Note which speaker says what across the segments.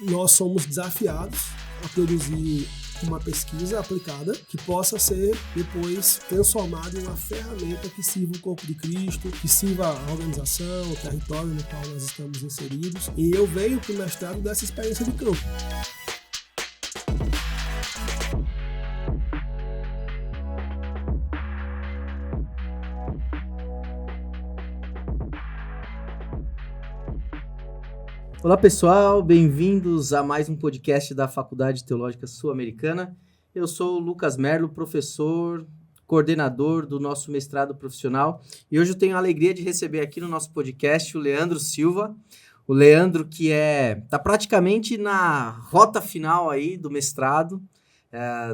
Speaker 1: nós somos desafiados a produzir uma pesquisa aplicada que possa ser depois transformada em uma ferramenta que sirva o corpo de Cristo, que sirva a organização, o território no qual nós estamos inseridos. E eu venho para o mestrado dessa experiência de campo.
Speaker 2: Olá pessoal, bem-vindos a mais um podcast da Faculdade Teológica Sul-Americana. Eu sou o Lucas Merlo, professor, coordenador do nosso mestrado profissional, e hoje eu tenho a alegria de receber aqui no nosso podcast o Leandro Silva. O Leandro que está praticamente na rota final aí do mestrado,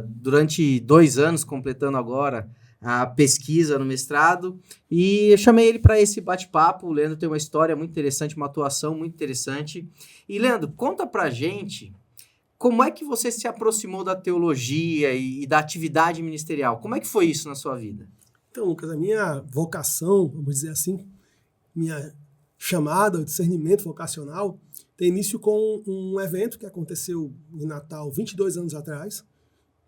Speaker 2: durante 2 anos, completando agora a pesquisa no mestrado, e eu chamei ele para esse bate-papo. O Leandro tem uma história muito interessante, uma atuação muito interessante. E, Leandro, conta pra gente como é que você se aproximou da teologia e da atividade ministerial. Como é que foi isso na sua vida?
Speaker 1: Então, Lucas, a minha vocação, vamos dizer assim, minha chamada, o discernimento vocacional, tem início com um evento que aconteceu em Natal 22 anos atrás,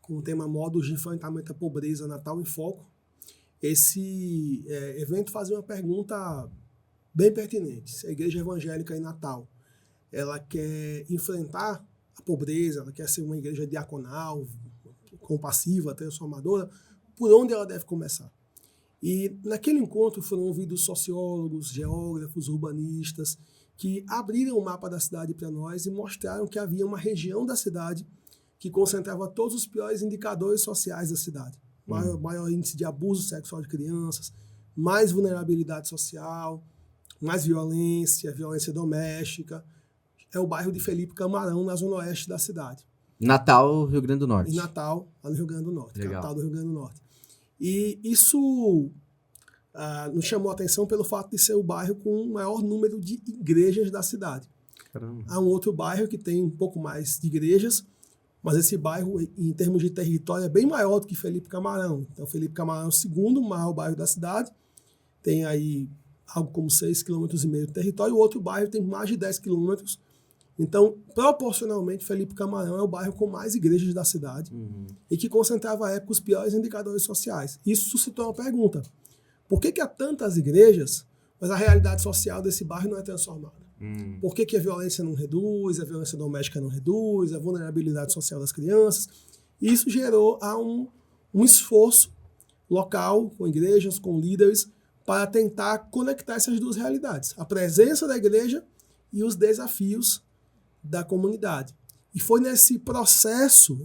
Speaker 1: com o tema Modos de Enfrentamento à Pobreza, Natal em Foco. Esse evento fazia uma pergunta bem pertinente. Se a igreja evangélica em Natal, ela quer enfrentar a pobreza, ela quer ser uma igreja diaconal, compassiva, transformadora, por onde ela deve começar? E naquele encontro foram ouvidos sociólogos, geógrafos, urbanistas, que abriram o mapa da cidade para nós e mostraram que havia uma região da cidade que concentrava todos os piores indicadores sociais da cidade. Maior índice de abuso sexual de crianças, mais vulnerabilidade social, mais violência doméstica. É o bairro de Felipe Camarão, na zona oeste da cidade.
Speaker 2: Natal, Rio Grande do Norte.
Speaker 1: Em Natal, lá no Rio Grande do Norte,
Speaker 2: Legal.
Speaker 1: Capital do Rio Grande do Norte. E isso nos chamou a atenção pelo fato de ser o bairro com o maior número de igrejas da cidade.
Speaker 2: Caramba.
Speaker 1: Há um outro bairro que tem um pouco mais de igrejas, mas esse bairro, em termos de território, é bem maior do que Felipe Camarão. Então, Felipe Camarão é o segundo maior bairro da cidade, tem aí algo como 6,5 km de território, o outro bairro tem mais de 10 km. Então, proporcionalmente, Felipe Camarão é o bairro com mais igrejas da cidade e que concentrava à época os piores indicadores sociais. Isso suscitou uma pergunta: por que há tantas igrejas, mas a realidade social desse bairro não é transformada? Por que a violência não reduz, a violência doméstica não reduz, a vulnerabilidade social das crianças? E isso gerou um esforço local, com igrejas, com líderes, para tentar conectar essas duas realidades: a presença da igreja e os desafios da comunidade. E foi nesse processo,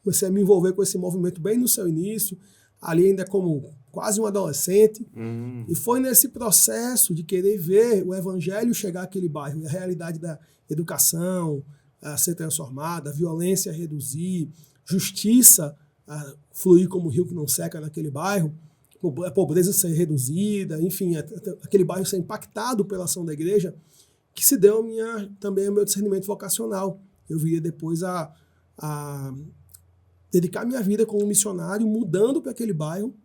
Speaker 1: comecei a me envolver com esse movimento bem no seu início, ali ainda como quase um adolescente, e foi nesse processo de querer ver o evangelho chegar àquele bairro, e a realidade da educação a ser transformada, a violência a reduzir, justiça a fluir como o rio que não seca naquele bairro, a pobreza ser reduzida, enfim, aquele bairro ser impactado pela ação da igreja, que se deu também ao meu discernimento vocacional. Eu viria depois a dedicar minha vida como missionário, mudando para aquele bairro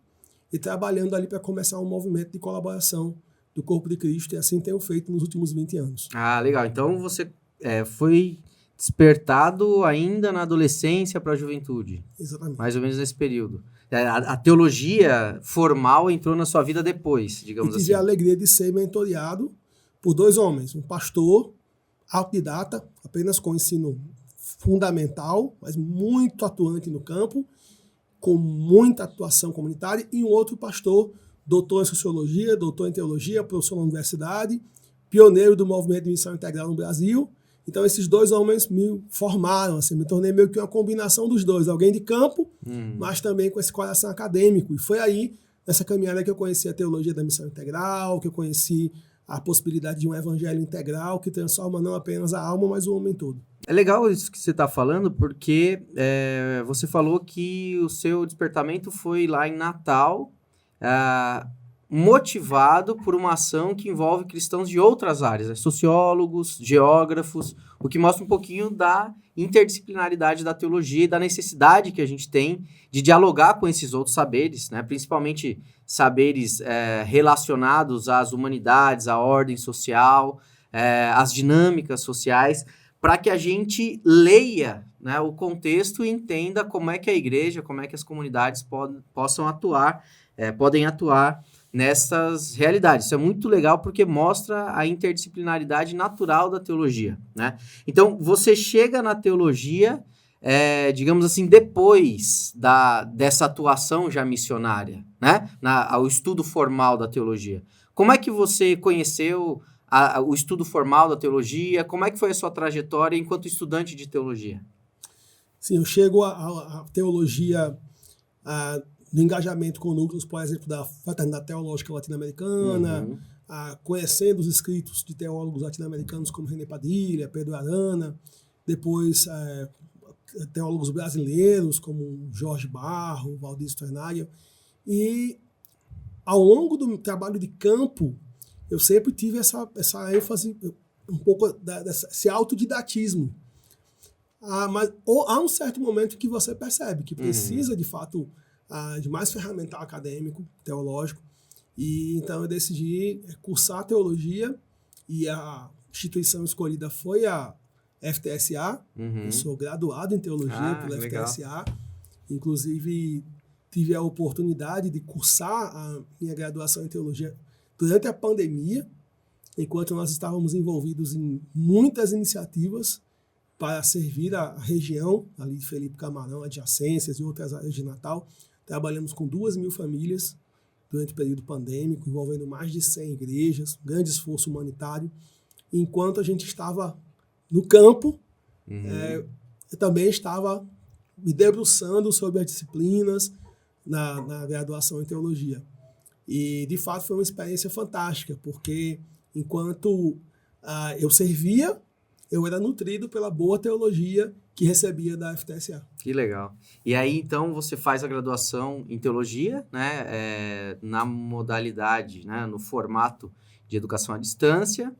Speaker 1: e trabalhando ali para começar um movimento de colaboração do corpo de Cristo, e assim tenho feito nos últimos 20 anos.
Speaker 2: Ah, legal. Então você foi despertado ainda na adolescência para a juventude.
Speaker 1: Exatamente.
Speaker 2: Mais ou menos nesse período. A teologia formal entrou na sua vida depois, digamos assim.
Speaker 1: E tive a alegria de ser mentoreado por 2 homens, um pastor autodidata, apenas com ensino fundamental, mas muito atuante no campo, com muita atuação comunitária, e um outro pastor, doutor em sociologia, doutor em teologia, professor na universidade, pioneiro do movimento de missão integral no Brasil. Então, esses 2 homens me formaram, assim, me tornei meio que uma combinação dos dois, alguém de campo, mas também com esse coração acadêmico. E foi aí, nessa caminhada, que eu conheci a teologia da missão integral, que eu conheci a possibilidade de um evangelho integral que transforma não apenas a alma, mas o homem todo.
Speaker 2: É legal isso que você está falando, porque você falou que o seu despertamento foi lá em Natal, motivado por uma ação que envolve cristãos de outras áreas, né? Sociólogos, geógrafos, o que mostra um pouquinho da interdisciplinaridade da teologia e da necessidade que a gente tem de dialogar com esses outros saberes, né? Principalmente saberes relacionados às humanidades, à ordem social, às dinâmicas sociais, para que a gente leia, né, o contexto e entenda como é que a igreja, como é que as comunidades podem atuar nessas realidades. Isso é muito legal porque mostra a interdisciplinaridade natural da teologia, né? Então, você chega na teologia, digamos assim, depois dessa atuação já missionária, né? Ao estudo formal da teologia. Como é que você conheceu o estudo formal da teologia? Como é que foi a sua trajetória enquanto estudante de teologia?
Speaker 1: Sim, eu chego à teologia no engajamento com núcleos, por exemplo, da Fraternidade Teológica Latino-Americana, conhecendo os escritos de teólogos latino-americanos como René Padilha, Pedro Arana, depois teólogos brasileiros como Jorge Barro, Valdir Sternagel. E ao longo do trabalho de campo, eu sempre tive essa ênfase, um pouco desse autodidatismo. Mas há um certo momento que você percebe que precisa, de fato, de mais ferramental acadêmico, teológico. E então eu decidi cursar teologia e a instituição escolhida foi a FTSA. Eu sou graduado em teologia pela FTSA. Inclusive, tive a oportunidade de cursar a minha graduação em teologia durante a pandemia, enquanto nós estávamos envolvidos em muitas iniciativas para servir a região ali de Felipe Camarão, adjacências e outras áreas de Natal. Trabalhamos com 2.000 famílias durante o período pandêmico, envolvendo mais de 100 igrejas, um grande esforço humanitário. Enquanto a gente estava no campo, eu também estava me debruçando sobre as disciplinas na graduação em teologia. E, de fato, foi uma experiência fantástica, porque enquanto eu servia, eu era nutrido pela boa teologia que recebia da FTSA.
Speaker 2: Que legal. E aí, então, você faz a graduação em teologia, né, na modalidade, né, no formato de educação à distância.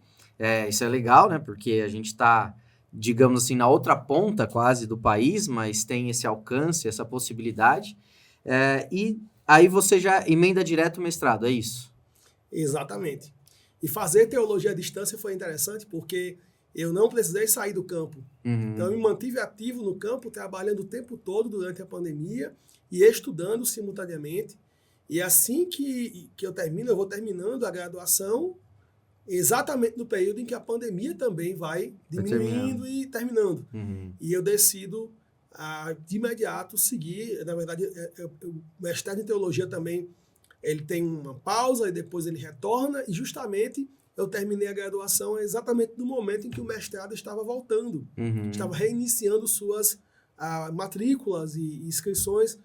Speaker 2: Isso é legal, né, porque a gente está, digamos assim, na outra ponta quase do país, mas tem esse alcance, essa possibilidade. E aí você já emenda direto o mestrado, é isso?
Speaker 1: Exatamente. E fazer teologia à distância foi interessante porque eu não precisei sair do campo. Então, eu me mantive ativo no campo, trabalhando o tempo todo durante a pandemia e estudando simultaneamente. E assim que eu vou terminando a graduação, exatamente no período em que a pandemia também vai diminuindo e terminando. E eu decido, de imediato, seguir. Na verdade, o mestrado em teologia também, ele tem uma pausa e depois ele retorna, e justamente eu terminei a graduação exatamente no momento em que o mestrado estava voltando. Estava reiniciando suas matrículas e inscrições,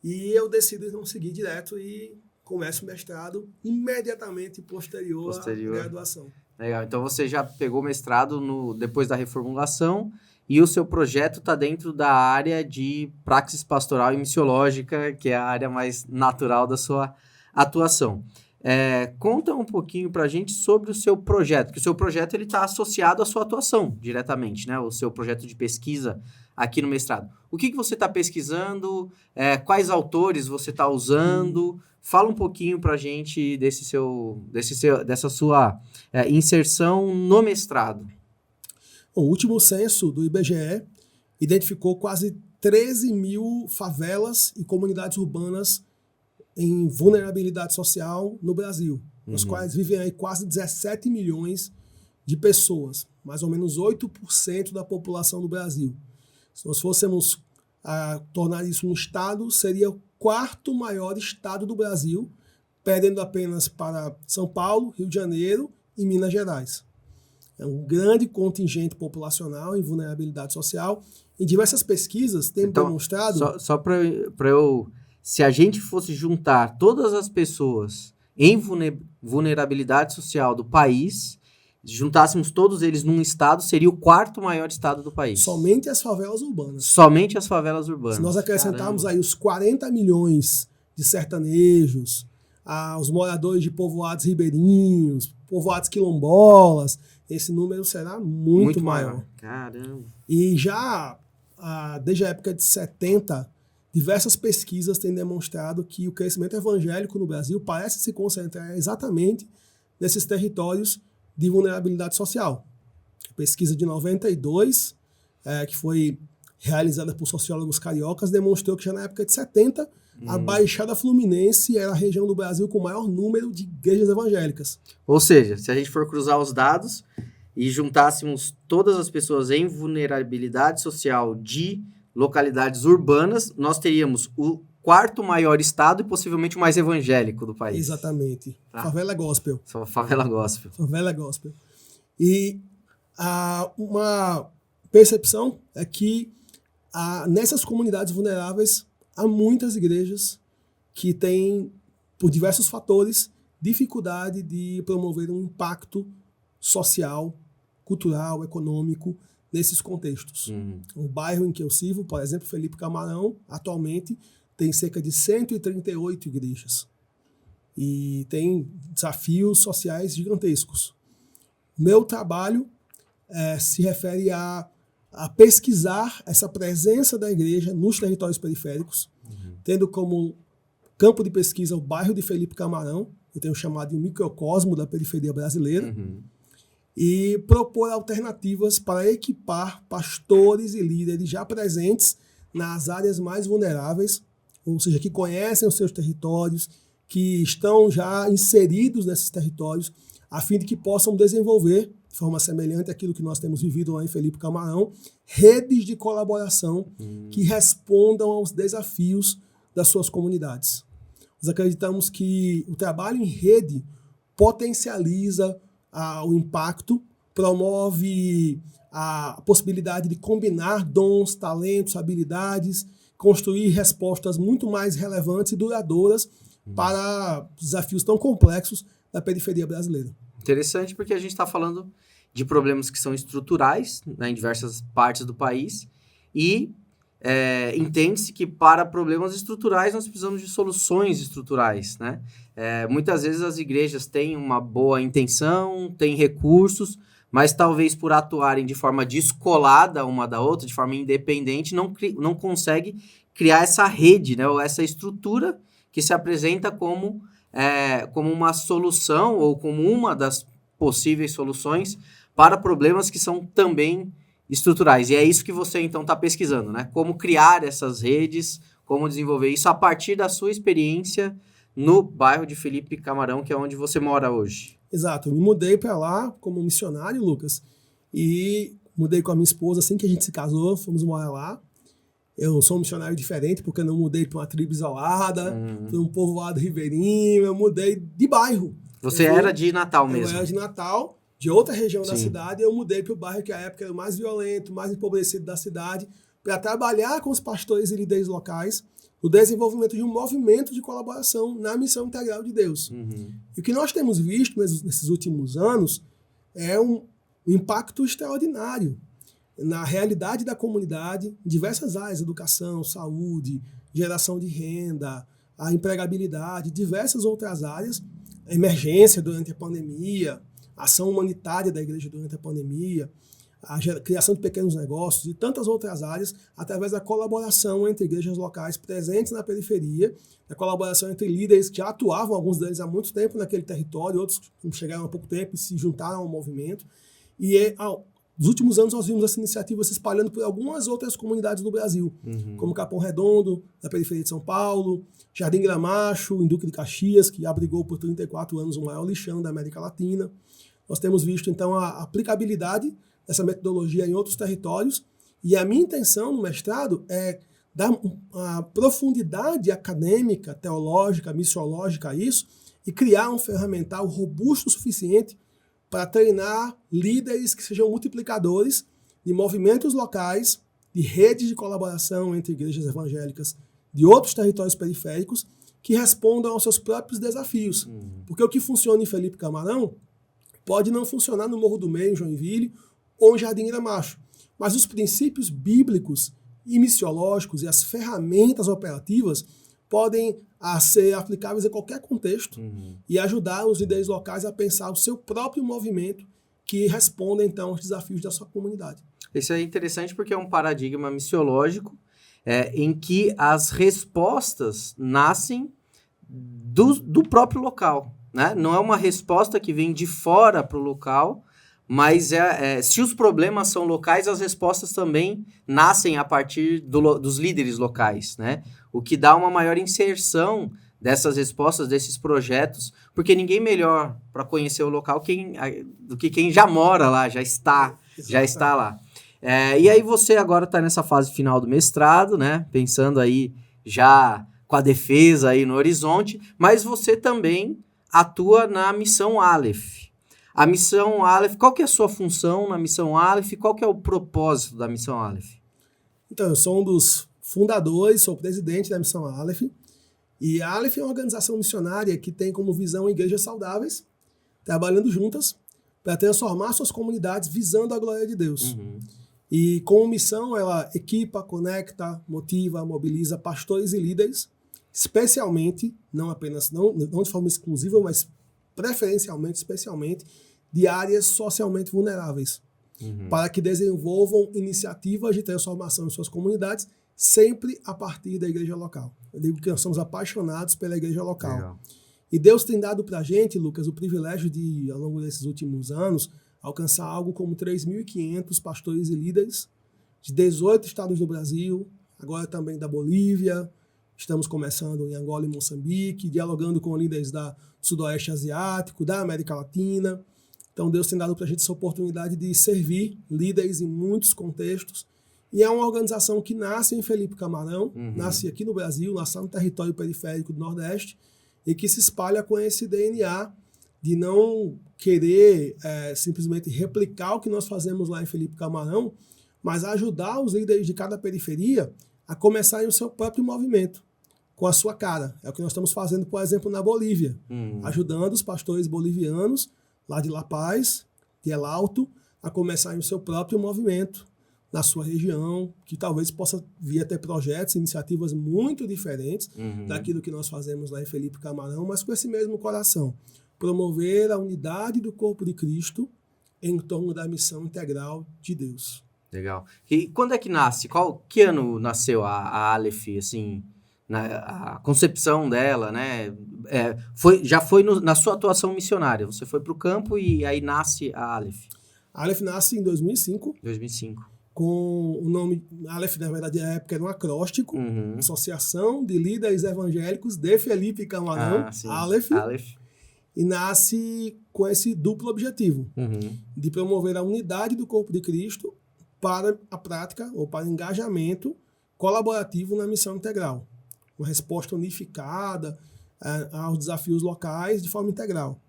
Speaker 1: e eu decido não seguir direto e começo o mestrado imediatamente posterior à graduação.
Speaker 2: Legal, então você já pegou o mestrado depois da reformulação, e o seu projeto está dentro da área de praxis pastoral e missiológica, que é a área mais natural da sua atuação. Conta um pouquinho para a gente sobre o seu projeto, que o seu projeto está associado à sua atuação diretamente, né? O seu projeto de pesquisa aqui no mestrado. O que você está pesquisando? Quais autores você está usando? Fala um pouquinho para a gente dessa sua inserção no mestrado.
Speaker 1: O último censo do IBGE identificou quase 13.000 favelas e comunidades urbanas em vulnerabilidade social no Brasil, nos quais vivem aí quase 17 milhões de pessoas, mais ou menos 8% da população do Brasil. Se nós fôssemos tornar isso um estado, seria o 4º maior estado do Brasil, perdendo apenas para São Paulo, Rio de Janeiro e Minas Gerais. É um grande contingente populacional em vulnerabilidade social. Em diversas pesquisas tem demonstrado...
Speaker 2: Só para eu... Se a gente fosse juntar todas as pessoas em vulnerabilidade social do país, juntássemos todos eles num estado, seria o 4º maior estado do país.
Speaker 1: Somente as favelas urbanas.
Speaker 2: Somente as favelas urbanas.
Speaker 1: Se nós acrescentarmos aí os 40 milhões de sertanejos, os moradores de povoados ribeirinhos, povoados quilombolas, esse número será muito maior.
Speaker 2: Caramba.
Speaker 1: E já desde a época de 70, diversas pesquisas têm demonstrado que o crescimento evangélico no Brasil parece se concentrar exatamente nesses territórios de vulnerabilidade social. pesquisa de 92, que foi realizada por sociólogos cariocas, demonstrou que já na época de 70, a Baixada Fluminense era a região do Brasil com o maior número de igrejas evangélicas.
Speaker 2: Ou seja, se a gente for cruzar os dados e juntássemos todas as pessoas em vulnerabilidade social de localidades urbanas, nós teríamos o quarto maior estado e possivelmente o mais evangélico do país.
Speaker 1: Exatamente.
Speaker 2: Tá.
Speaker 1: Favela Gospel.
Speaker 2: Favela Gospel.
Speaker 1: Favela Gospel. E uma percepção é que nessas comunidades vulneráveis há muitas igrejas que têm, por diversos fatores, dificuldade de promover um impacto social, cultural, econômico nesses contextos. O bairro em que eu sirvo, por exemplo, Felipe Camarão, atualmente tem cerca de 138 igrejas e tem desafios sociais gigantescos. Meu trabalho se refere a pesquisar essa presença da igreja nos territórios periféricos, tendo como campo de pesquisa o bairro de Felipe Camarão, eu tenho chamado de um microcosmo da periferia brasileira, e propor alternativas para equipar pastores e líderes já presentes nas áreas mais vulneráveis, ou seja, que conhecem os seus territórios, que estão já inseridos nesses territórios, a fim de que possam desenvolver, de forma semelhante àquilo que nós temos vivido lá em Felipe Camarão, redes de colaboração que respondam aos desafios das suas comunidades. Nós acreditamos que o trabalho em rede potencializa o impacto, promove a possibilidade de combinar dons, talentos, habilidades, construir respostas muito mais relevantes e duradouras para desafios tão complexos da periferia brasileira.
Speaker 2: Interessante, porque a gente está falando de problemas que são estruturais, né, em diversas partes do país, e entende-se que para problemas estruturais nós precisamos de soluções estruturais, né? Muitas vezes as igrejas têm uma boa intenção, têm recursos, mas talvez por atuarem de forma descolada uma da outra, de forma independente, não consegue criar essa rede, né, ou essa estrutura que se apresenta como uma solução ou como uma das possíveis soluções para problemas que são também estruturais. E é isso que você, então, está pesquisando, né? Como criar essas redes, como desenvolver isso a partir da sua experiência no bairro de Felipe Camarão, que é onde você mora hoje.
Speaker 1: Exato. Eu me mudei para lá como missionário, Lucas, e mudei com a minha esposa assim que a gente se casou, fomos morar lá. Eu sou um missionário diferente, porque eu não mudei para uma tribo isolada, para um povoado ribeirinho, eu mudei de bairro.
Speaker 2: Você era de Natal mesmo?
Speaker 1: Eu era de Natal, de outra região da
Speaker 2: Sim.
Speaker 1: cidade, e eu mudei para o bairro que à época era o mais violento, mais empobrecido da cidade, para trabalhar com os pastores e líderes locais no desenvolvimento de um movimento de colaboração na missão integral de Deus. E o que nós temos visto nesses últimos anos é um impacto extraordinário na realidade da comunidade, em diversas áreas, educação, saúde, geração de renda, a empregabilidade, diversas outras áreas, a emergência durante a pandemia, a ação humanitária da igreja durante a pandemia, a criação de pequenos negócios e tantas outras áreas, através da colaboração entre igrejas locais presentes na periferia, a colaboração entre líderes que já atuavam, alguns deles há muito tempo naquele território, outros que chegaram há pouco tempo e se juntaram ao movimento. E nos últimos anos nós vimos essa iniciativa se espalhando por algumas outras comunidades do Brasil, como Capão Redondo, na periferia de São Paulo, Jardim Gramacho, em Duque de Caxias, que abrigou por 34 anos o maior lixão da América Latina. Nós temos visto, então, a aplicabilidade dessa metodologia em outros territórios, e a minha intenção no mestrado é dar uma profundidade acadêmica, teológica, missiológica a isso, e criar um ferramental robusto o suficiente para treinar líderes que sejam multiplicadores de movimentos locais, de redes de colaboração entre igrejas evangélicas de outros territórios periféricos que respondam aos seus próprios desafios. Porque o que funciona em Felipe Camarão pode não funcionar no Morro do Meio, em Joinville, ou em Jardim Gramacho. Mas os princípios bíblicos e missiológicos e as ferramentas operativas podem ser aplicáveis em qualquer contexto e ajudar os líderes locais a pensar o seu próprio movimento que responda, então, aos desafios da sua comunidade.
Speaker 2: Isso é interessante porque é um paradigma missiológico em que as respostas nascem do próprio local, né? Não é uma resposta que vem de fora para o local mas se os problemas são locais, as respostas também nascem a partir dos líderes locais, né? O que dá uma maior inserção dessas respostas, desses projetos, porque ninguém melhor para conhecer o local do que quem já mora lá, já está lá. E aí você agora está nessa fase final do mestrado, né? Pensando aí já com a defesa aí no horizonte, mas você também atua na Missão Aleph. A Missão Aleph, qual que é a sua função na Missão Aleph? Qual que é o propósito da Missão Aleph?
Speaker 1: Então, eu sou um dos fundadores, sou presidente da Missão Aleph. E a Aleph é uma organização missionária que tem como visão igrejas saudáveis, trabalhando juntas para transformar suas comunidades visando a glória de Deus.
Speaker 2: Uhum.
Speaker 1: E como missão, ela equipa, conecta, motiva, mobiliza pastores e líderes, especialmente, não de forma exclusiva, mas preferencialmente, especialmente, de áreas socialmente vulneráveis, para que desenvolvam iniciativas de transformação em suas comunidades, sempre a partir da igreja local. Eu digo que nós somos apaixonados pela igreja local.
Speaker 2: Legal.
Speaker 1: E Deus tem dado para a gente, Lucas, o privilégio de, ao longo desses últimos anos, alcançar algo como 3.500 pastores e líderes de 18 estados do Brasil, agora também da Bolívia, estamos começando em Angola e Moçambique, dialogando com líderes do Sudoeste Asiático, da América Latina. Então Deus tem dado para a gente essa oportunidade de servir líderes em muitos contextos. E é uma organização que nasce em Felipe Camarão, nasce aqui no Brasil, nasce no território periférico do Nordeste, e que se espalha com esse DNA de não querer simplesmente replicar o que nós fazemos lá em Felipe Camarão, mas ajudar os líderes de cada periferia a começarem o seu próprio movimento, com a sua cara. É o que nós estamos fazendo, por exemplo, na Bolívia, ajudando os pastores bolivianos, lá de La Paz, de El Alto, a começarem o seu próprio movimento na sua região, que talvez possa vir a ter projetos, iniciativas muito diferentes daquilo que nós fazemos lá em Felipe Camarão, mas com esse mesmo coração. Promover a unidade do corpo de Cristo em torno da missão integral de Deus.
Speaker 2: Legal. E quando é que nasce? Que ano nasceu a Aleph, assim, a concepção dela, né? Já foi na sua atuação missionária, você foi para o campo e aí nasce a Aleph.
Speaker 1: A Aleph nasce em 2005.
Speaker 2: 2005.
Speaker 1: Com o nome, Aleph, na verdade, na época era um acróstico, Associação de Líderes Evangélicos de Felipe Camarão, Aleph. E nasce com esse duplo objetivo, de promover a unidade do corpo de Cristo para a prática ou para engajamento colaborativo na missão integral. Uma resposta unificada aos desafios locais de forma integral.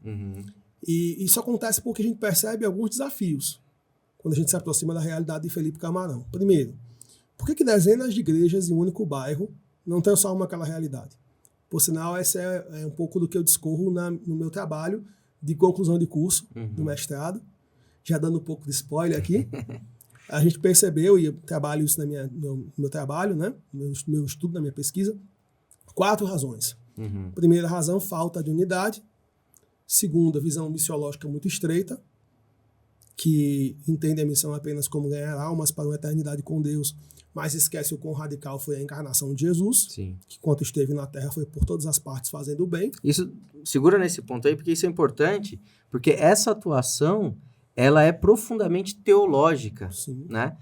Speaker 1: E isso acontece porque a gente percebe alguns desafios quando a gente se aproxima da realidade de Felipe Camarão. Primeiro, por que dezenas de igrejas em um único bairro não transformam aquela realidade? Por sinal, esse é um pouco do que eu discorro no meu trabalho de conclusão de curso do mestrado. Já dando um pouco de spoiler aqui. A gente percebeu, e eu trabalho isso no meu trabalho, né? Meu estudo, na minha pesquisa, 4 razões. Primeira razão, falta de unidade. Segunda, visão missiológica muito estreita, que entende a missão apenas como ganhar almas para uma eternidade com Deus, mas esquece o quão radical foi a encarnação de Jesus, que enquanto esteve na Terra foi por todas as partes fazendo o bem.
Speaker 2: Isso, segura nesse ponto aí, porque isso é importante, porque essa atuação, ela é profundamente teológica, né?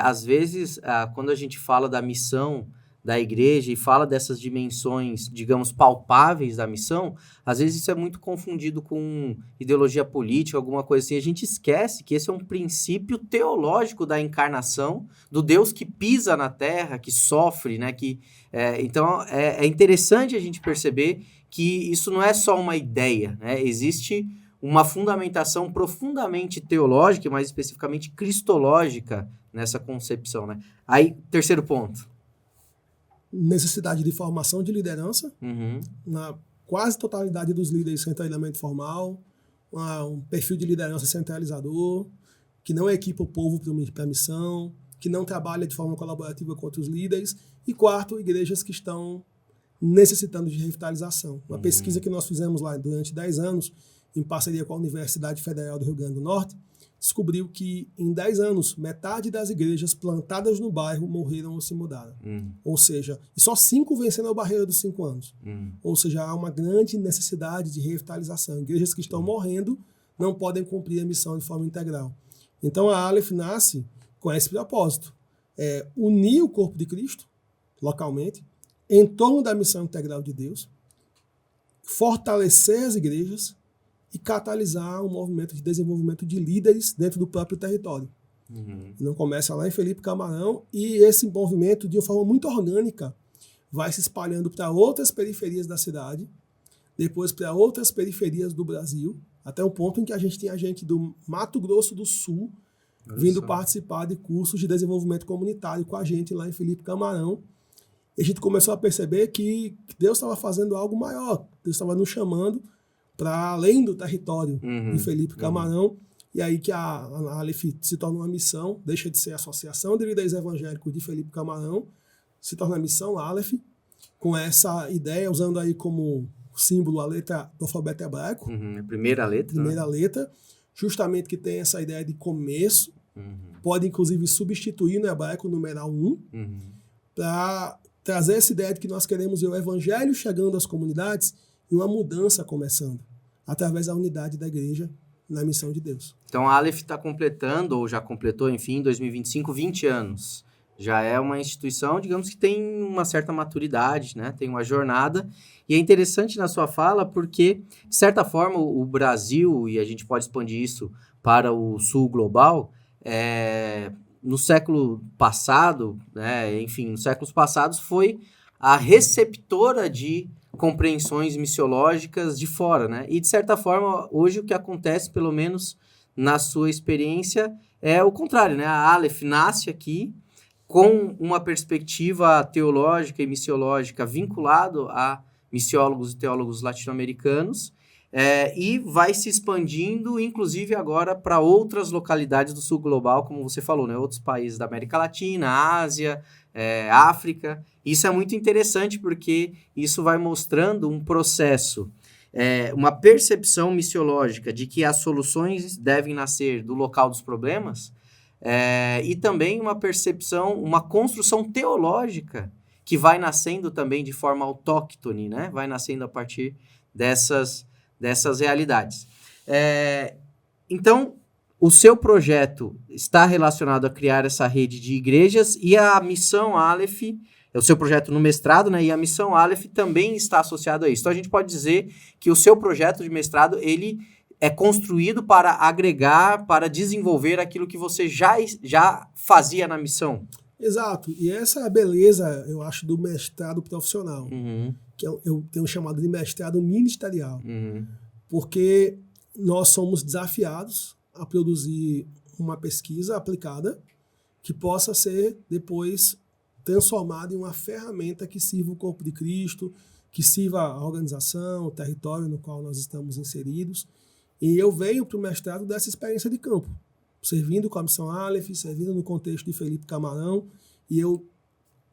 Speaker 2: Às vezes, quando a gente fala da missão da igreja e fala dessas dimensões, digamos, palpáveis da missão, às vezes isso é muito confundido com ideologia política, alguma coisa assim. A gente esquece que esse é um princípio teológico da encarnação, do Deus que pisa na terra, que sofre, né? Então, é interessante a gente perceber que isso não é só uma ideia, né? Existe uma fundamentação profundamente teológica, mais especificamente cristológica nessa concepção, né? Aí, terceiro ponto.
Speaker 1: Necessidade de formação de liderança, na quase totalidade dos líderes sem treinamento formal, um perfil de liderança centralizador, que não equipa o povo para a missão, que não trabalha de forma colaborativa com outros líderes, e quarto, igrejas que estão necessitando de revitalização. Uma pesquisa que nós fizemos lá durante 10 anos, em parceria com a Universidade Federal do Rio Grande do Norte, descobriu que em 10 anos, metade das igrejas plantadas no bairro morreram ou se mudaram. Ou seja, e só 5 venceram a barreira dos 5 anos. Ou seja, há uma grande necessidade de revitalização. Igrejas que estão morrendo não podem cumprir a missão de forma integral. Então a Aleph nasce com esse propósito, unir o corpo de Cristo, localmente, em torno da missão integral de Deus, fortalecer as igrejas e catalisar um movimento de desenvolvimento de líderes dentro do próprio território. Não começa lá em Felipe Camarão, e esse movimento, de uma forma muito orgânica, vai se espalhando para outras periferias da cidade, depois para outras periferias do Brasil, até um ponto em que a gente tinha gente do Mato Grosso do Sul vindo participar de cursos de desenvolvimento comunitário com a gente lá em Felipe Camarão. E a gente começou a perceber que Deus estava fazendo algo maior, Deus estava nos chamando para além do território de Felipe Camarão, e aí que a Aleph se torna uma missão, deixa de ser a Associação de Líderes Evangélicos de Felipe Camarão, se torna a missão Aleph, com essa ideia, usando aí como símbolo a letra do alfabeto hebraico.
Speaker 2: A primeira letra.
Speaker 1: Primeira letra, justamente que tem essa ideia de começo, pode inclusive substituir no hebraico o numeral 1, para trazer essa ideia de que nós queremos ver o evangelho chegando às comunidades e uma mudança começando, através da unidade da igreja na missão de Deus.
Speaker 2: Então a Aleph está completando, ou já completou, enfim, em 2025, 20 anos. Já é uma instituição, digamos, que tem uma certa maturidade, né? Tem uma jornada. E é interessante na sua fala porque, de certa forma, o Brasil, e a gente pode expandir isso para o sul global, no século passado, né? Enfim, nos séculos passados, foi a receptora de compreensões missiológicas de fora, né? E, de certa forma, hoje o que acontece, pelo menos na sua experiência, é o contrário, né? A Aleph nasce aqui com uma perspectiva teológica e missiológica vinculado a missiólogos e teólogos latino-americanos, e vai se expandindo, inclusive agora, para outras localidades do sul global, como você falou, né? Outros países da América Latina, Ásia, África. Isso é muito interessante porque isso vai mostrando um processo, uma percepção missiológica de que as soluções devem nascer do local dos problemas, e também uma percepção, uma construção teológica que vai nascendo também de forma autóctone, né? Vai nascendo a partir dessas realidades. Então, o seu projeto está relacionado a criar essa rede de igrejas e a missão Aleph, é o seu projeto no mestrado, né? E a missão Aleph também está associada a isso. Então, a gente pode dizer que o seu projeto de mestrado, ele é construído para agregar, para desenvolver aquilo que você já fazia na missão.
Speaker 1: Exato. E essa é a beleza, eu acho, do mestrado profissional, que eu tenho chamado de mestrado ministerial, porque nós somos desafiados a produzir uma pesquisa aplicada que possa ser depois transformada em uma ferramenta que sirva o corpo de Cristo, que sirva a organização, o território no qual nós estamos inseridos. E eu venho para o mestrado dessa experiência de campo, servindo com a missão Aleph, servindo no contexto de Felipe Camarão, e eu,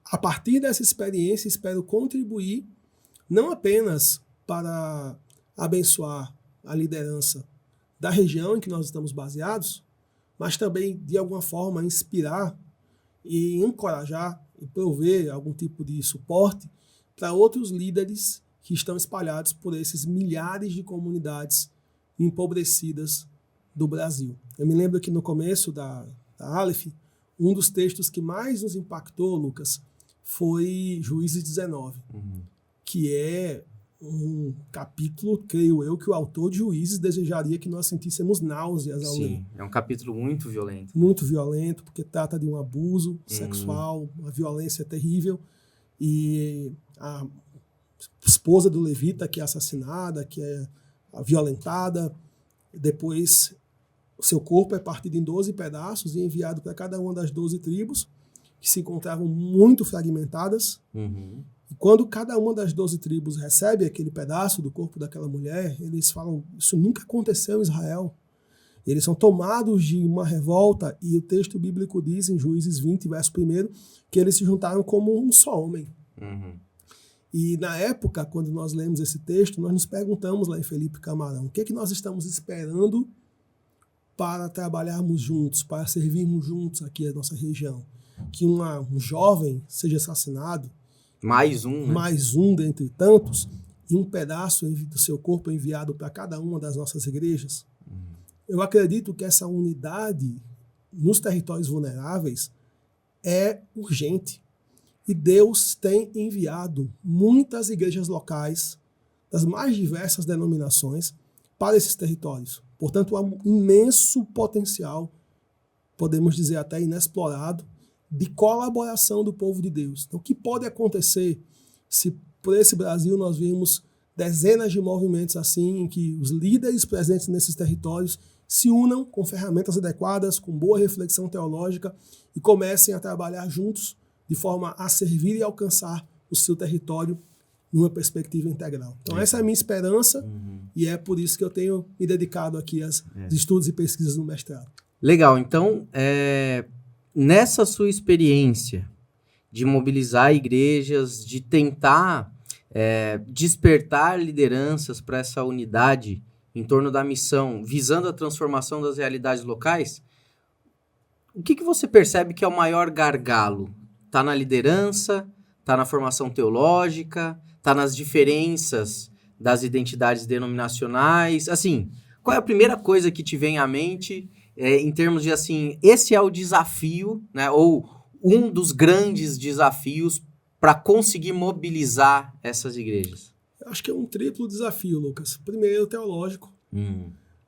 Speaker 1: a partir dessa experiência, espero contribuir não apenas para abençoar a liderança da região em que nós estamos baseados, mas também, de alguma forma, inspirar e encorajar e prover algum tipo de suporte para outros líderes que estão espalhados por esses milhares de comunidades empobrecidas do Brasil. Eu me lembro que no começo da Aleph, um dos textos que mais nos impactou, Lucas, foi Juízes 19, que é um capítulo, creio eu, que o autor de Juízes desejaria que nós sentíssemos náuseas ao ler.
Speaker 2: Sim, é um capítulo muito violento.
Speaker 1: Muito violento, porque trata de um abuso sexual, uma violência terrível, e a esposa do levita que é assassinada, que é violentada, depois o seu corpo é partido em 12 pedaços e enviado para cada uma das 12 tribos, que se encontravam muito fragmentadas. E quando cada uma das 12 tribos recebe aquele pedaço do corpo daquela mulher, eles falam, isso nunca aconteceu em Israel. Eles são tomados de uma revolta, e o texto bíblico diz, em Juízes 20, verso 1, que eles se juntaram como um só homem. E na época, quando nós lemos esse texto, nós nos perguntamos lá em Felipe Camarão, o que é que nós estamos esperando para trabalharmos juntos, para servirmos juntos aqui a nossa região? Que um jovem seja assassinado,
Speaker 2: mais um, né?
Speaker 1: Mais um dentre tantos, e um pedaço do seu corpo enviado para cada uma das nossas igrejas. eu acredito que essa unidade nos territórios vulneráveis é urgente. E Deus tem enviado muitas igrejas locais das mais diversas denominações para esses territórios. Portanto, há um imenso potencial, podemos dizer até inexplorado, de colaboração do povo de Deus. Então, o que pode acontecer se por esse Brasil nós vimos dezenas de movimentos assim, em que os líderes presentes nesses territórios se unam com ferramentas adequadas, com boa reflexão teológica e comecem a trabalhar juntos de forma a servir e alcançar o seu território numa perspectiva integral. Então essa é a minha esperança e é por isso que eu tenho me dedicado aqui aos estudos e pesquisas no mestrado.
Speaker 2: Legal, então nessa sua experiência de mobilizar igrejas, de tentar despertar lideranças para essa unidade em torno da missão, visando a transformação das realidades locais, o que você percebe que é o maior gargalo? Está na liderança? Está na formação teológica? Está nas diferenças das identidades denominacionais? Assim, qual é a primeira coisa que te vem à mente em termos de, assim, esse é o desafio, né, ou um dos grandes desafios para conseguir mobilizar essas igrejas?
Speaker 1: Eu acho que é um triplo desafio, Lucas. Primeiro, teológico.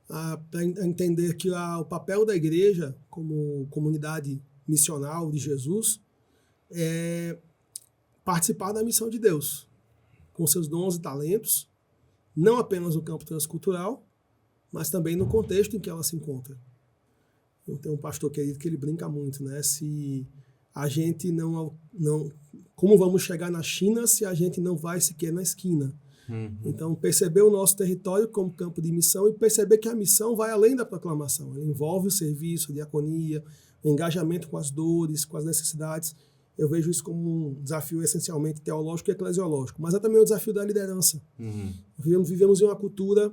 Speaker 1: Para entender que o papel da igreja como comunidade missional de Jesus é participar da missão de Deus, com seus dons e talentos, não apenas no campo transcultural, mas também no contexto em que ela se encontra. Eu tenho um pastor querido que ele brinca muito, né? Se a gente não... Como vamos chegar na China se a gente não vai sequer na esquina? Então, perceber o nosso território como campo de missão e perceber que a missão vai além da proclamação. Ela envolve o serviço, a diaconia, o engajamento com as dores, com as necessidades. Eu vejo isso como um desafio essencialmente teológico e eclesiológico, mas é também o desafio da liderança. Vivemos em uma cultura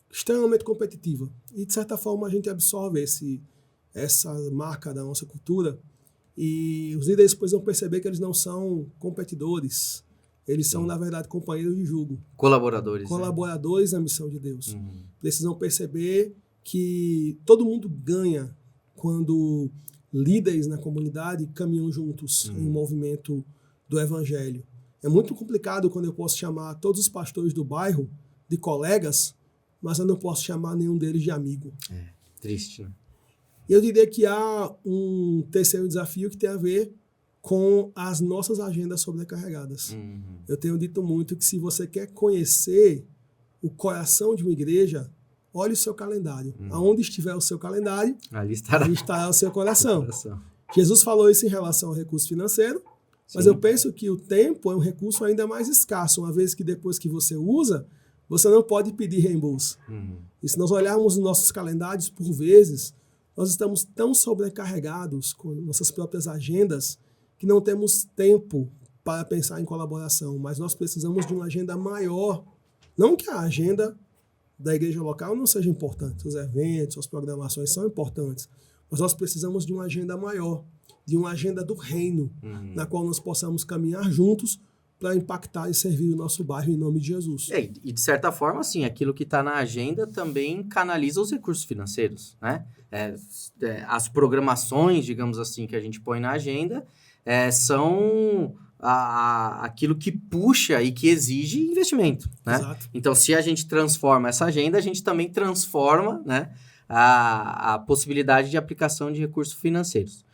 Speaker 1: extremamente competitiva e, de certa forma, a gente absorve essa marca da nossa cultura e os líderes precisam perceber que eles não são competidores. Eles são, na verdade, companheiros de jugo. Colaboradores na missão de Deus. Precisam perceber que todo mundo ganha quando líderes na comunidade caminham juntos em um movimento do evangelho. É muito complicado quando eu posso chamar todos os pastores do bairro de colegas, mas eu não posso chamar nenhum deles de amigo.
Speaker 2: Triste, né?
Speaker 1: Eu diria que há um terceiro desafio que tem a ver com as nossas agendas sobrecarregadas. Eu tenho dito muito que se você quer conhecer o coração de uma igreja, olhe o seu calendário. Aonde estiver o seu calendário, ali estará o seu coração. Jesus falou isso em relação ao recurso financeiro, mas eu penso que o tempo é um recurso ainda mais escasso, uma vez que depois que você usa, você não pode pedir reembolso. E se nós olharmos os nossos calendários, por vezes, nós estamos tão sobrecarregados com nossas próprias agendas que não temos tempo para pensar em colaboração, mas nós precisamos de uma agenda maior. Não que a agenda da igreja local não seja importante, os eventos, as programações são importantes, mas nós precisamos de uma agenda maior, de uma agenda do reino, na qual nós possamos caminhar juntos para impactar e servir o nosso bairro em nome de Jesus.
Speaker 2: E de certa forma, assim, aquilo que está na agenda também canaliza os recursos financeiros, né? As programações, digamos assim, que a gente põe na agenda são aquilo que puxa e que exige investimento, né?
Speaker 1: Exato.
Speaker 2: Então, se a gente transforma essa agenda, a gente também transforma, né, a possibilidade de aplicação de recursos financeiros.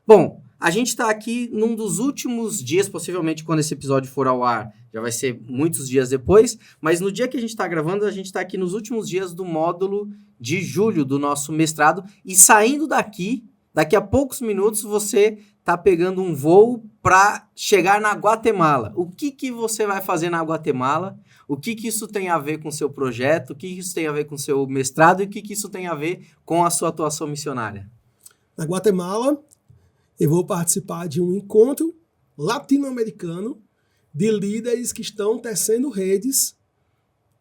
Speaker 2: Bom, a gente está aqui num dos últimos dias, possivelmente quando esse episódio for ao ar, já vai ser muitos dias depois, mas no dia que a gente está gravando, a gente está aqui nos últimos dias do módulo de julho do nosso mestrado, e saindo daqui a poucos minutos, você está pegando um voo para chegar na Guatemala. O que você vai fazer na Guatemala? O que isso tem a ver com o seu projeto? O que isso tem a ver com o seu mestrado? E o que isso tem a ver com a sua atuação missionária?
Speaker 1: Na Guatemala, eu vou participar de um encontro latino-americano de líderes que estão tecendo redes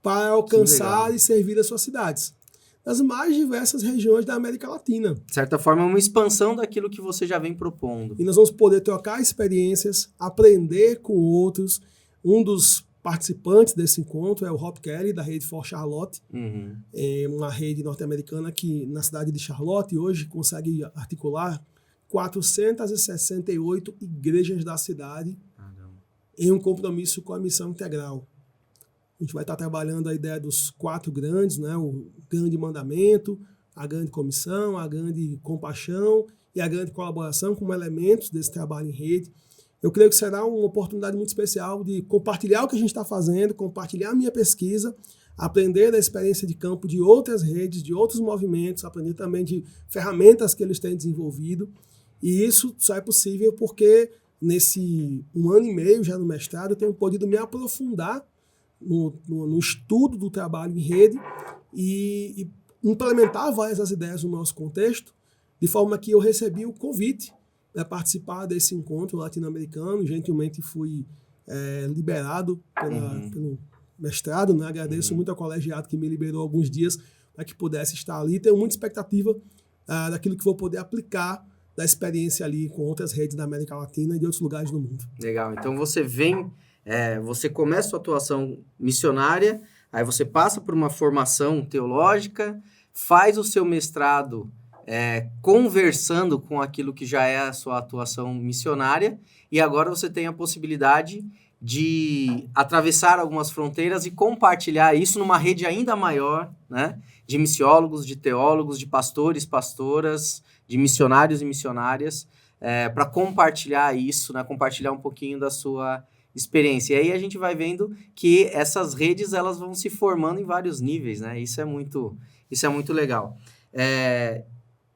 Speaker 1: para alcançar e servir as suas cidades, nas mais diversas regiões da América Latina.
Speaker 2: De certa forma, é uma expansão daquilo que você já vem propondo.
Speaker 1: E nós vamos poder trocar experiências, aprender com outros. Um dos participantes desse encontro é o Rob Kelly, da rede For Charlotte,
Speaker 2: Uhum.
Speaker 1: é uma rede norte-americana que, na cidade de Charlotte, hoje consegue articular 468 igrejas da cidade em um compromisso com a missão integral. A gente vai estar trabalhando a ideia dos 4 grandes, né? O grande mandamento, a grande comissão, a grande compaixão e a grande colaboração como elementos desse trabalho em rede. Eu creio que será uma oportunidade muito especial de compartilhar o que a gente está fazendo, compartilhar a minha pesquisa, aprender da experiência de campo de outras redes, de outros movimentos, aprender também de ferramentas que eles têm desenvolvido. E isso só é possível porque nesse 1 ano e meio já no mestrado eu tenho podido me aprofundar no estudo do trabalho em rede e implementar várias das ideias no nosso contexto, de forma que eu recebi o convite para participar desse encontro latino-americano. Gentilmente fui liberado pelo mestrado, né? Agradeço muito ao colegiado que me liberou alguns dias para que pudesse estar ali. Tenho muita expectativa daquilo que vou poder aplicar da experiência ali com outras redes da América Latina e de outros lugares do mundo.
Speaker 2: Legal, então você vem, você começa a sua atuação missionária, aí você passa por uma formação teológica, faz o seu mestrado conversando com aquilo que já é a sua atuação missionária, e agora você tem a possibilidade de atravessar algumas fronteiras e compartilhar isso numa rede ainda maior, né? De missiólogos, de teólogos, de pastores, pastoras, de missionários e missionárias, para compartilhar isso, né? Compartilhar um pouquinho da sua experiência. E aí a gente vai vendo que essas redes elas vão se formando em vários níveis, né? Isso é muito legal.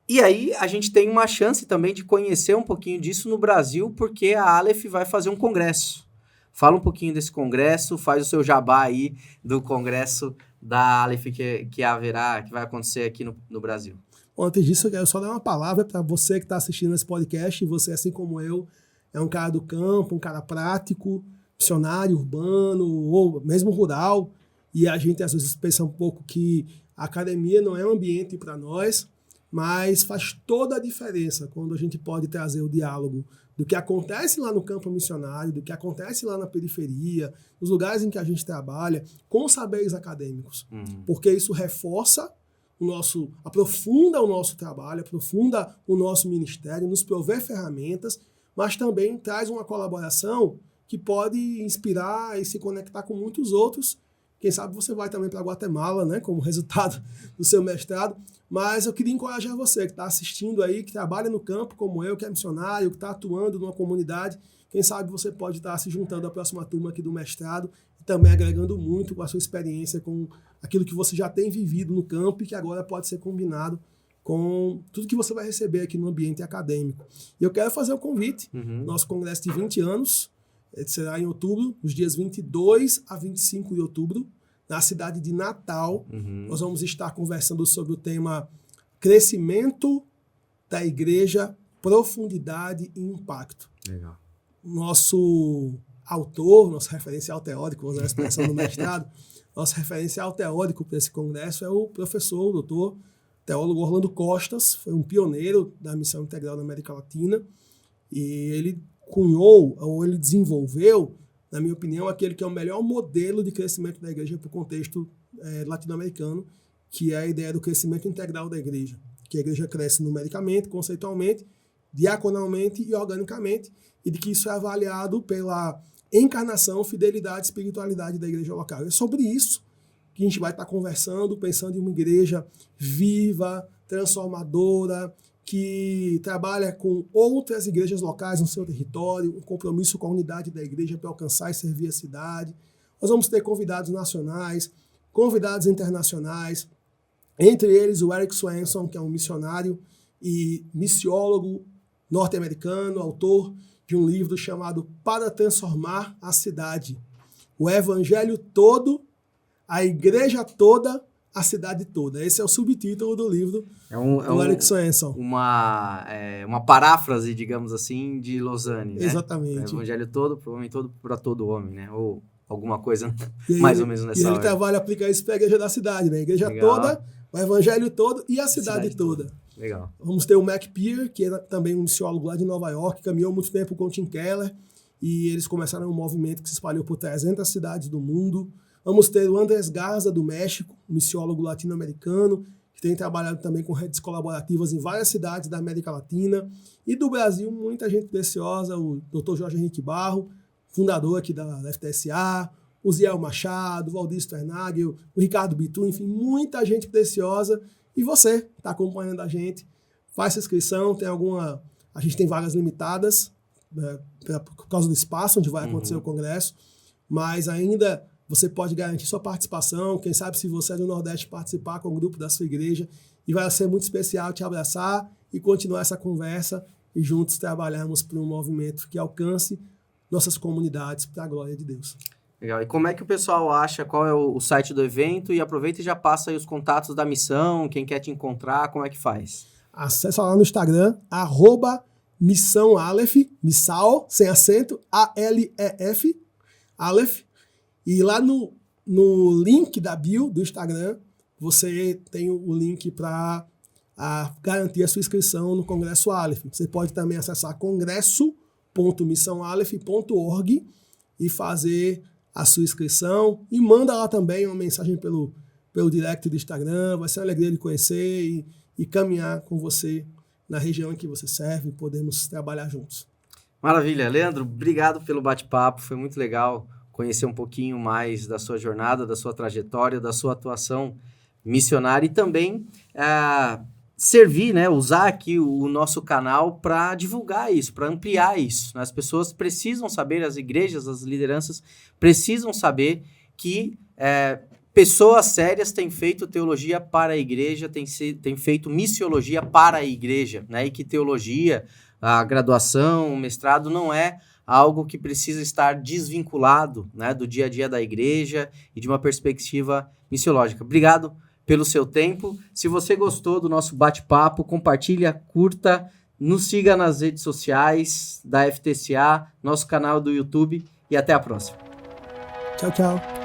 Speaker 2: E aí a gente tem uma chance também de conhecer um pouquinho disso no Brasil, porque a Aleph vai fazer um congresso. Fala um pouquinho desse congresso, faz o seu jabá aí do congresso da Aleph que vai acontecer aqui no Brasil.
Speaker 1: Bom, antes disso, eu quero só dar uma palavra para você que está assistindo esse podcast. Você, assim como eu, é um cara do campo, um cara prático, missionário urbano ou mesmo rural. E a gente às vezes pensa um pouco que a academia não é um ambiente para nós, mas faz toda a diferença quando a gente pode trazer o diálogo do que acontece lá no campo missionário, do que acontece lá na periferia, nos lugares em que a gente trabalha, com saberes acadêmicos. Porque isso reforça aprofunda o nosso trabalho, aprofunda o nosso ministério, nos provê ferramentas, mas também traz uma colaboração que pode inspirar e se conectar com muitos outros. Quem sabe você vai também para Guatemala, né, como resultado do seu mestrado. Mas eu queria encorajar você que está assistindo aí, que trabalha no campo como eu, que é missionário, que está atuando numa comunidade. Quem sabe você pode estar se juntando à próxima turma aqui do mestrado e também agregando muito com a sua experiência, com aquilo que você já tem vivido no campo e que agora pode ser combinado com tudo que você vai receber aqui no ambiente acadêmico. E eu quero fazer o convite, nosso congresso de 20 anos, será em outubro, nos dias 22 a 25 de outubro, na cidade de Natal. Nós vamos estar conversando sobre o tema crescimento da igreja, profundidade e impacto.
Speaker 2: Legal.
Speaker 1: Nosso autor, nosso referencial teórico, vou usar a expressão do mestrado, nosso referencial teórico para esse congresso é o professor, o doutor, teólogo Orlando Costas, foi um pioneiro da missão integral na América Latina, e ele cunhou, ou ele desenvolveu, na minha opinião, aquele que é o melhor modelo de crescimento da igreja para o contexto latino-americano, que é a ideia do crescimento integral da igreja, que a igreja cresce numericamente, conceitualmente, diaconalmente e organicamente, e de que isso é avaliado pela encarnação, fidelidade e espiritualidade da igreja local. É sobre isso que a gente vai estar conversando, pensando em uma igreja viva, transformadora, que trabalha com outras igrejas locais no seu território, um compromisso com a unidade da igreja para alcançar e servir a cidade. Nós vamos ter convidados nacionais, convidados internacionais, entre eles o Eric Swenson, que é um missionário e missiólogo norte-americano, autor de um livro chamado Para Transformar a Cidade. O Evangelho todo, a igreja toda, a cidade toda. Esse é o subtítulo do livro do Eric Swenson.
Speaker 2: Uma paráfrase, digamos assim, de Lausanne, né?
Speaker 1: Exatamente.
Speaker 2: O Evangelho todo, para o homem todo, para todo homem, né? Ou alguma coisa mais ou menos nessa hora.
Speaker 1: E ele trabalha, aplica isso para a igreja da cidade, né? A igreja toda, o Evangelho todo e a cidade toda.
Speaker 2: Legal.
Speaker 1: Vamos ter o Mac Peer, que é também um missiólogo lá de Nova York, caminhou muito tempo com o Tim Keller, e eles começaram um movimento que se espalhou por 300 cidades do mundo. Vamos ter o Andrés Garza, do México, missiólogo latino-americano, que tem trabalhado também com redes colaborativas em várias cidades da América Latina. E do Brasil, muita gente preciosa, o Dr. Jorge Henrique Barro, fundador aqui da FTSA, o Ziel Machado, o Valdir Sternagel, o Ricardo Bitu, enfim, muita gente preciosa. E você está acompanhando a gente, faz sua inscrição, a gente tem vagas limitadas, por causa do espaço onde vai acontecer o congresso, mas ainda você pode garantir sua participação. Quem sabe, se você é do Nordeste, participar com o grupo da sua igreja, e vai ser muito especial te abraçar e continuar essa conversa e juntos trabalharmos por um movimento que alcance nossas comunidades para a glória de Deus.
Speaker 2: Legal. E como é que o pessoal acha, qual é o site do evento? E aproveita e já passa aí os contatos da missão, quem quer te encontrar, como é que faz?
Speaker 1: Acesse lá no Instagram, @Missão Aleph, Missal, sem acento, ALEF, Aleph. E lá no link da bio do Instagram, você tem o link para garantir a sua inscrição no Congresso Aleph. Você pode também acessar congresso.missãoaleph.org e fazer a sua inscrição. E manda lá também uma mensagem pelo direct do Instagram. Vai ser uma alegria de conhecer e caminhar com você na região em que você serve. Podemos trabalhar juntos.
Speaker 2: Maravilha. Leandro, obrigado pelo bate-papo. Foi muito legal conhecer um pouquinho mais da sua jornada, da sua trajetória, da sua atuação missionária e também servir, né, usar aqui o nosso canal para divulgar isso, para ampliar isso. As pessoas precisam saber, as igrejas, as lideranças precisam saber que pessoas sérias têm feito teologia para a igreja, têm feito missiologia para a igreja, né, e que teologia, a graduação, o mestrado não é algo que precisa estar desvinculado, né, do dia a dia da igreja e de uma perspectiva missiológica. Obrigado pelo seu tempo. Se você gostou do nosso bate-papo, compartilha, curta, nos siga nas redes sociais da FTCA, nosso canal do YouTube e até a próxima.
Speaker 1: Tchau, tchau.